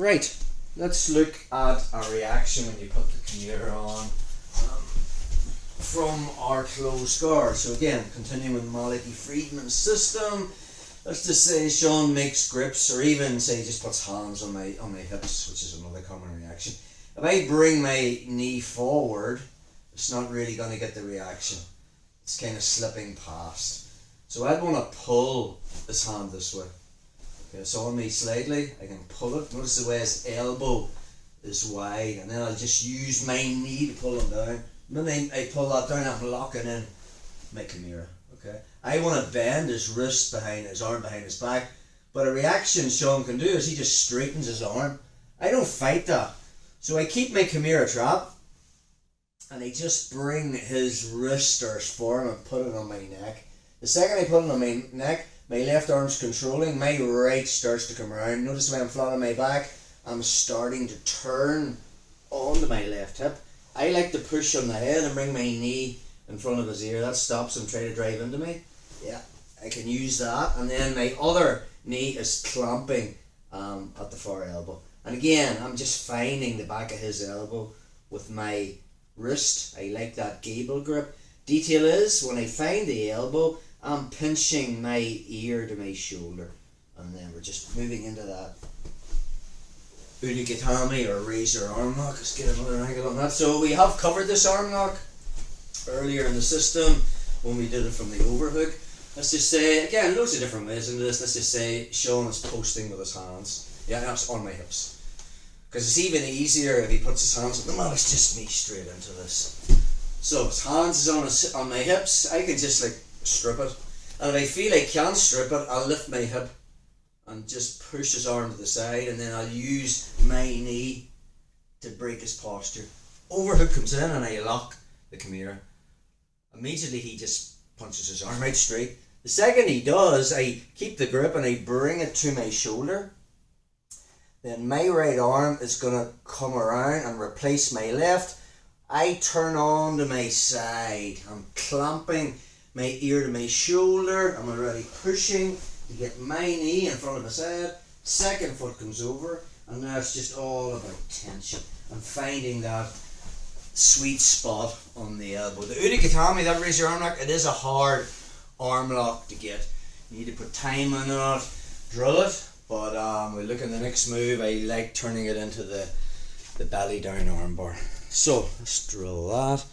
Right, let's look at a reaction when you put the Kimura on from our closed guard. So again, continuing with Malachy Friedman's system, let's just say Sean makes grips, or even say just puts hands on my hips, which is another common reaction. If I bring my knee forward, it's not really going to get the reaction. It's kind of slipping past. So I'd want to pull his hand this way. Okay, so on me slightly, I can pull it. Notice the way his elbow is wide, and then I'll just use my knee to pull him down. And then I pull that down, I'm locking in my Kimura. Okay, I want to bend his wrist behind his arm behind his back, but a reaction Sean can do is he just straightens his arm. I don't fight that, so I keep my Kimura trap, and I just bring his wrist or his forearm and put it on my neck. The second I put it on my neck, my left arm's controlling, my right starts to come around. Notice the way I'm flat on my back, I'm starting to turn onto my left hip. I like to push on the head and bring my knee in front of his ear. That stops him trying to drive into me. Yeah, I can use that. And then my other knee is clamping at the far elbow. And again, I'm just finding the back of his elbow with my wrist. I like that gable grip. Detail is, when I find the elbow, I'm pinching my ear to my shoulder, and then we're just moving into that Ude Gatame or razor arm lock. Let's get another angle on that. So we have covered this arm lock earlier in the system when we did it from the overhook. Let's just say, again, loads of different ways into this. Let's just say Sean is posting with his hands. Yeah, that's on my hips. Because it's even easier if he puts his hands on the mat. It's just me straight into this. So his hands is on my hips. I can just like strip it, and if I feel I can't strip it, I'll lift my hip and just push his arm to the side, and then I'll use my knee to break his posture. Overhook comes in and I lock the Kimura. Immediately he just punches his arm right straight. The second he does, I keep the grip and I bring it to my shoulder. Then my right arm is going to come around and replace my left. I turn on to my side. I'm clamping my ear to my shoulder. I'm already pushing to get my knee in front of his head. Second foot comes over, and now it's just all about tension and finding that sweet spot on the elbow. The Ude Gatame, that razor arm lock, it is a hard arm lock to get. You need to put time on it, drill it, but we look in the next move. I like turning it into the belly down arm bar. So let's drill that.